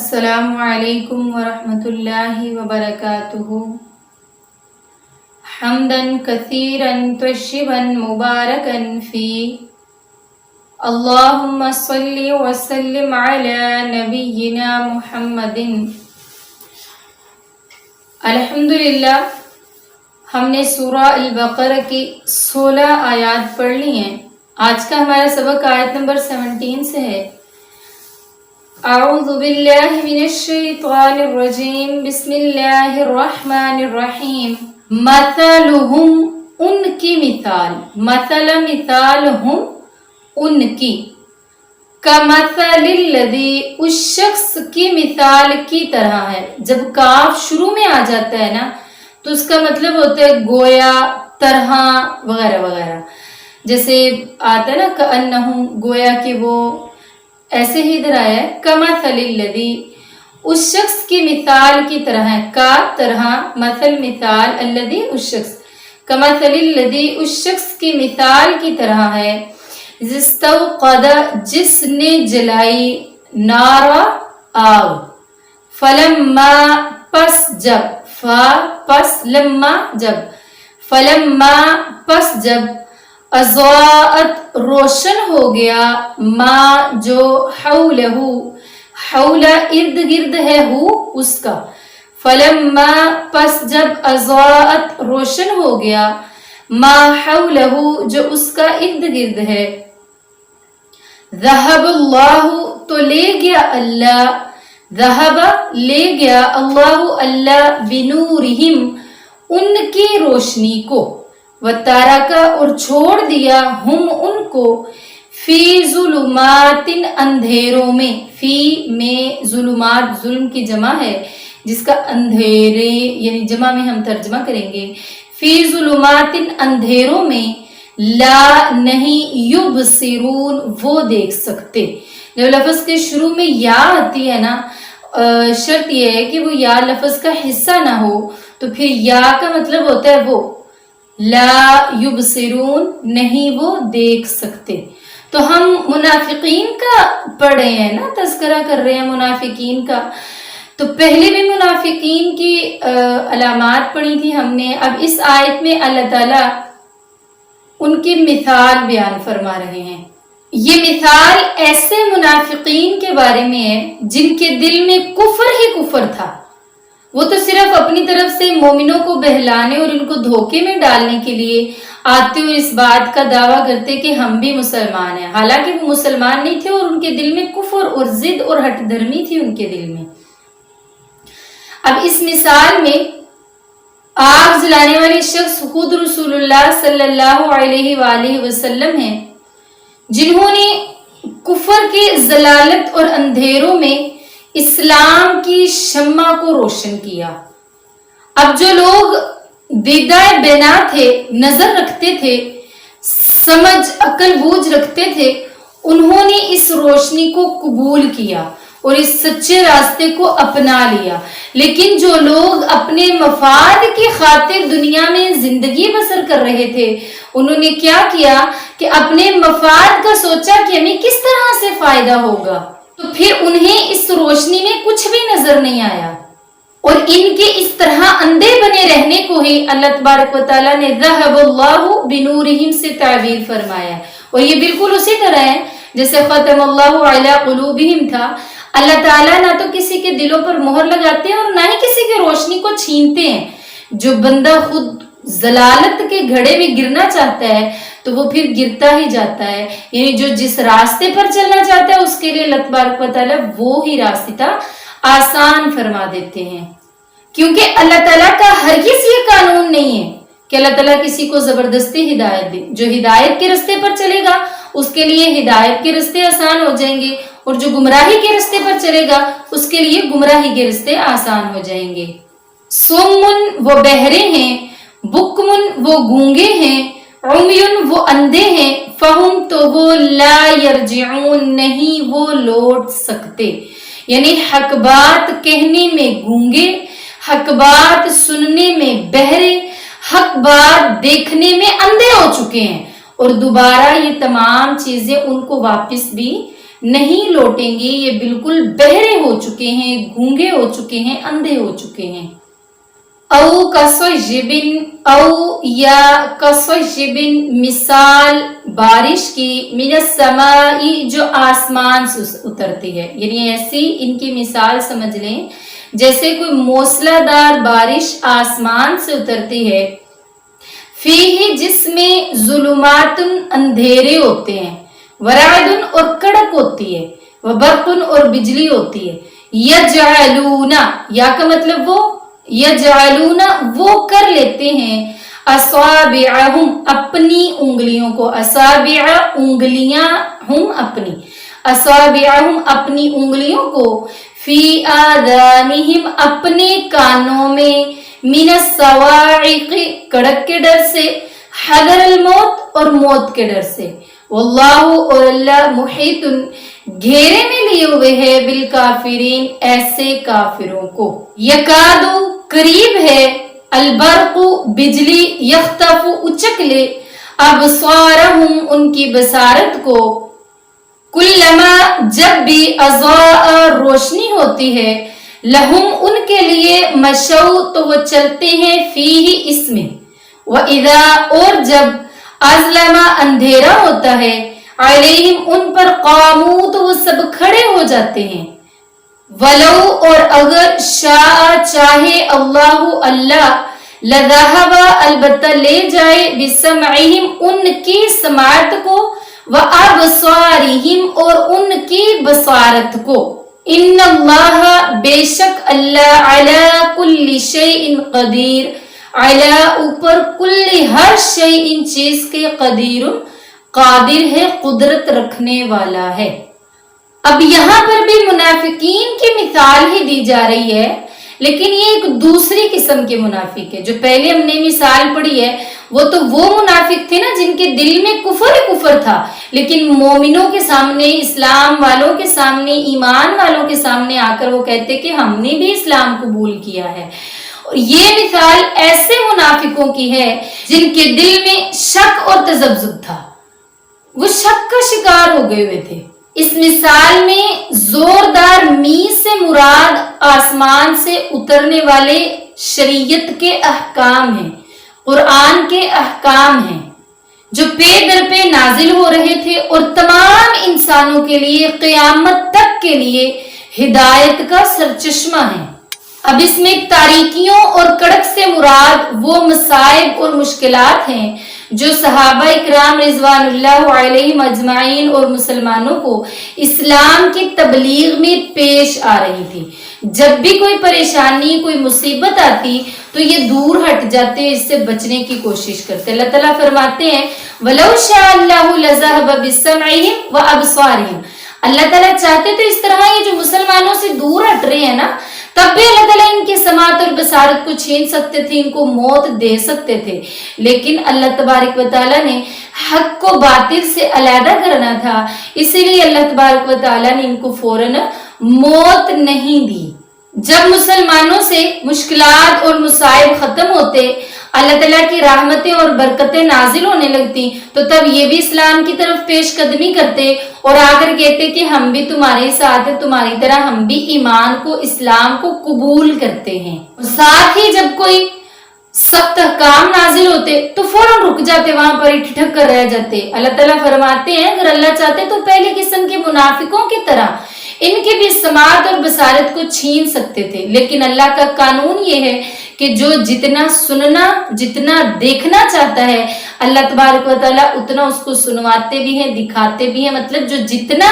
السلام علیکم ورحمۃ اللہ وبرکاتہ حمدا کثیرا طیبا مبارکا فی اللہم صلی وسلم علی نبینا محمد۔ الحمدللہ ہم نے سورہ البقرہ کی 16 آیات پڑھ لی ہیں۔ آج کا ہمارا سبق آیت نمبر 17 سے ہے۔ اعوذ باللہ من الشیطان الرجیم، بسم اللہ الرحمن الرحیم۔ مثلہم، ان کی مثال، مثال ہم، ان کی، کمثل الذی، اس شخص کی مثال کی طرح ہے۔ جب کاف شروع میں آ جاتا ہے نا تو اس کا مطلب ہوتا ہے گویا، طرح وغیرہ وغیرہ۔ جیسے آتا ہے نا کأنہم، گویا کہ وہ، ایسے ہی ادھر آیا ہے کمثل الذی، اس شخص کی مثال کی طرح ہے، کا طرح، مثل مثال، الذی اس شخص، کمثل الذی اس شخص کی مثال کی طرح ہے، استوقد، جس نے جلائی، نارا، آگ، فلما، پس جب، پس، لما، جب، فلما، پس جب، اضاءت، روشن ہو گیا، ما، جو، حولہ، حول، ارد گرد ہے، ہو، اس کا، فلما، پس جب، اضاءت، روشن ہو گیا، ما حولہ، جو اس کا ارد گرد ہے، ذہب اللہ، تو لے گیا اللہ، ذہب، لے گیا اللہ، اللہ، بنورہم، ان کی روشنی کو، وترک، اور چھوڑ دیا، ہم، ان کو، فی ظلمات، اندھیروں میں، فی میں، ظلمات، ظلم کی جمع ہے جس کا اندھیرے یعنی جمع میں ہم ترجمہ کریں گے، فی ظلمات، اندھیروں میں، لا، نہیں، یبصرون، وہ دیکھ سکتے۔ جب لفظ کے شروع میں یا آتی ہے نا، شرط یہ ہے کہ وہ یا لفظ کا حصہ نہ ہو، تو پھر یا کا مطلب ہوتا ہے وہ، لا یبصرون، نہیں وہ دیکھ سکتے۔ تو ہم منافقین کا پڑھ رہے ہیں نا، تذکرہ کر رہے ہیں منافقین کا، تو پہلے بھی منافقین کی علامات پڑھی تھی ہم نے۔ اب اس آیت میں اللہ تعالیٰ ان کی مثال بیان فرما رہے ہیں۔ یہ مثال ایسے منافقین کے بارے میں ہے جن کے دل میں کفر ہی کفر تھا۔ وہ تو صرف اپنی طرف سے مومنوں کو بہلانے اور ان کو دھوکے میں ڈالنے کے لیے آتے ہوئے اس بات کا دعویٰ کرتے کہ ہم بھی مسلمان ہیں، حالانکہ وہ مسلمان نہیں تھے اور ان کے دل میں کفر اور ضد اور ہٹ دھرمی تھی ان کے دل میں۔ اب اس مثال میں آگ جلانے والی شخص خود رسول اللہ صلی اللہ علیہ وآلہ وسلم ہیں، جنہوں نے کفر کے ضلالت اور اندھیروں میں اسلام کی شمع کو روشن کیا۔ اب جو لوگ دیدہ بینا تھے، نظر رکھتے تھے، سمجھ، عقل بوجھ رکھتے تھے، انہوں نے اس روشنی کو قبول کیا اور اس سچے راستے کو اپنا لیا۔ لیکن جو لوگ اپنے مفاد کی خاطر دنیا میں زندگی بسر کر رہے تھے، انہوں نے کیا کیا کہ اپنے مفاد کا سوچا کہ ہمیں کس طرح سے فائدہ ہوگا، تو پھر انہیں اس روشنی میں کچھ بھی نظر نہیں آیا، اور ان کے اس طرح اندھے بنے رہنے کو ہی اللہ تبارک و تعالیٰ نے ذہب اللہ بنورہم سے تعبیر فرمایا۔ اور یہ بالکل اسی طرح ہے جیسے ختم اللہ علی قلوبہم تھا۔ اللہ تعالیٰ نہ تو کسی کے دلوں پر مہر لگاتے ہیں اور نہ ہی کسی کی روشنی کو چھینتے ہیں۔ جو بندہ خود ضلالت کے گھڑے میں گرنا چاہتا ہے تو وہ پھر گرتا ہی جاتا ہے، یعنی جو جس راستے پر چلنا چاہتا ہے اس کے لیے اللہ تبارک و تعالیٰ وہی راستہ آسان فرما دیتے ہیں، کیونکہ اللہ تعالیٰ کا ہرگز یہ قانون نہیں ہے کہ اللہ تعالیٰ کسی کو زبردستی ہدایت دے۔ جو ہدایت کے راستے پر چلے گا اس کے لیے ہدایت کے راستے آسان ہو جائیں گے، اور جو گمراہی کے راستے پر چلے گا اس کے لیے گمراہی کے راستے آسان ہو جائیں گے۔ سمن، وہ بہرے ہیں، بکمن، وہ گونگے ہیں، عمیون، وہ اندھے ہیں، فہم، تو وہ لا یرجعون، نہیں وہ لوٹ سکتے، یعنی حق بات کہنے میں گونگے، حق بات سننے میں بہرے، حق بات دیکھنے میں اندھے ہو چکے ہیں، اور دوبارہ یہ تمام چیزیں ان کو واپس بھی نہیں لوٹیں گے، یہ بالکل بہرے ہو چکے ہیں، گونگے ہو چکے ہیں، اندھے ہو چکے ہیں۔ او یا کصیبن مثال بارش کی، من السماء جو آسمان سے اترتی ہے، یعنی ایسی ان کی مثال سمجھ لیں جیسے کوئی موسلا دار بارش آسمان سے اترتی ہے، فیہ جس میں ظلمات اندھیرے ہوتے ہیں، ورعد اور کڑک ہوتی ہے، وبرق اور بجلی ہوتی ہے، یجعلون یا کا مطلب یجعلون وہ کر لیتے ہیں، اصابعہم اپنی انگلیوں کو، اصابع انگلیاں، ہم اپنی، اصابعہم اپنی انگلیوں کو، فی آذانہم اپنے کانوں میں، من الصواعق کڑک کے ڈر سے، حذر الموت اور موت کے ڈر سے، واللہ اور اللہ محیط گھیرے میں لیے ہوئے ہے، بالکافرین ایسے کافروں کو۔ یکادو قریب ہے، البرق بجلی، یخطف اچک لے، ابصارہم ان کی بصارت کو، کلما جب بھی اضاء روشنی ہوتی ہے، لہم ان کے لیے، مشو تو وہ چلتے ہیں، فیہ اس میں، وَإِذَا اور جب اظلم اندھیرا ہوتا ہے، علیہم ان پر، قاموا تو وہ سب کھڑے ہو جاتے ہیں، ولو اور اگر، شاء چاہے، اللہ اللہ، لذہب البتہ لے جائے، بسمعہم ان کی سماعت کو، وابصارہم اور ان کی بصارت کو، ان اللہ بے شک اللہ، علی کل شیء قدیر، علی اوپر، کل ہر شیء ان چیز کے، قدیر قادر ہے، قدرت رکھنے والا ہے۔ اب یہاں پر بھی منافقین کی مثال ہی دی جا رہی ہے، لیکن یہ ایک دوسری قسم کے منافق ہے۔ جو پہلے ہم نے مثال پڑھی ہے وہ تو وہ منافق تھے نا جن کے دل میں کفر ہی کفر تھا، لیکن مومنوں کے سامنے، اسلام والوں کے سامنے، ایمان والوں کے سامنے آ کر وہ کہتے کہ ہم نے بھی اسلام قبول کیا ہے۔ اور یہ مثال ایسے منافقوں کی ہے جن کے دل میں شک اور تذبذب تھا، وہ شک کا شکار ہو گئے ہوئے تھے۔ اس مثال میں زوردار می سے مراد آسمان سے اترنے والے شریعت کے احکام ہیں، قرآن کے احکام ہیں، جو پے در پہ نازل ہو رہے تھے اور تمام انسانوں کے لیے قیامت تک کے لیے ہدایت کا سرچشمہ ہے۔ اب اس میں تاریکیوں اور کڑک سے مراد وہ مصائب اور مشکلات ہیں جو صحابہ اکرام رضوان اللہ علیہم اجمعین اور مسلمانوں کو اسلام کی تبلیغ میں پیش آ رہی تھی۔ جب بھی کوئی پریشانی، کوئی مصیبت آتی تو یہ دور ہٹ جاتے، اس سے بچنے کی کوشش کرتے۔ اللہ تعالیٰ فرماتے ہیں وَلَوْ شَاءَ اللَّهُ لَذَهَبَ بِسَمْعِهِمْ وَأَبْصَارِهِمْ، اللہ تعالیٰ چاہتے تو اس طرح یہ جو مسلمانوں سے دور ہٹ رہے ہیں نا، تب بھی اللہ تعالیٰ ان کی سماعت اور بصارت کو چھین سکتے تھے، ان کو موت دے سکتے تھے، لیکن اللہ تبارک و تعالیٰ نے حق کو باطل سے علیحدہ کرنا تھا، اسی لیے اللہ تبارک و تعالیٰ نے ان کو فوراً موت نہیں دی۔ جب مسلمانوں سے مشکلات اور مصائب ختم ہوتے، اللہ تعالیٰ کی رحمتیں اور برکتیں نازل ہونے لگتی، تو تب یہ بھی اسلام کی طرف پیش قدمی کرتے اور آ کر کہتے کہ ہم بھی تمہارے ساتھ ہیں، تمہاری طرح ہم بھی ایمان کو، اسلام کو قبول کرتے ہیں۔ ساتھ ہی جب کوئی سخت احکام نازل ہوتے تو فوراً رک جاتے، وہاں پر ہی ٹھٹک کر رہ جاتے۔ اللہ تعالیٰ فرماتے ہیں اگر اللہ چاہتے تو پہلی قسم کے منافقوں کی طرح ان کی بھی سماعت اور بصارت کو چھین سکتے تھے، لیکن اللہ کا قانون یہ ہے کہ جو جتنا سننا، جتنا دیکھنا چاہتا ہے، اللہ تبارک و تعالیٰ اتنا اس کو سنواتے بھی ہیں، دکھاتے بھی ہیں۔ مطلب جو جتنا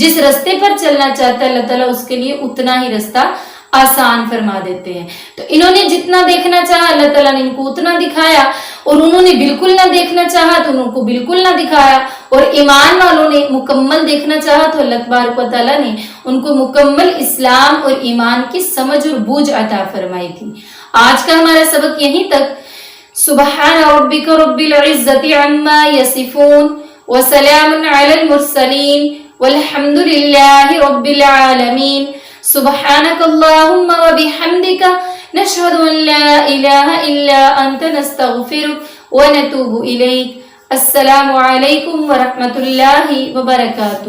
جس رستے پر چلنا چاہتا ہے اللہ تعالیٰ اس کے لیے اتنا ہی رستہ آسان فرما دیتے ہیں۔ تو انہوں نے جتنا دیکھنا چاہا اللہ تعالیٰ نے ان کو اتنا دکھایا، اور انہوں نے بالکل نہ دیکھنا چاہا تو ان کو بالکل نہ دکھایا، اور ایمان والوں نے مکمل دیکھنا چاہا تو اللہ تبارک و تعالیٰ نے ان کو مکمل اسلام اور ایمان کی سمجھ اور بوجھ عطا فرمائی تھی۔ آج کا ہمارا سبق یہیں تک۔ سبحان ربک رب العزت عما یصفون وسلام علی المرسلین والحمد للہ رب العالمین۔ سبحانك اللهم وبحمدك نشهد أن لا إله إلا أنت نستغفرك ونتوب إليك۔ السلام علیکم ورحمۃ اللہ وبرکاتہ۔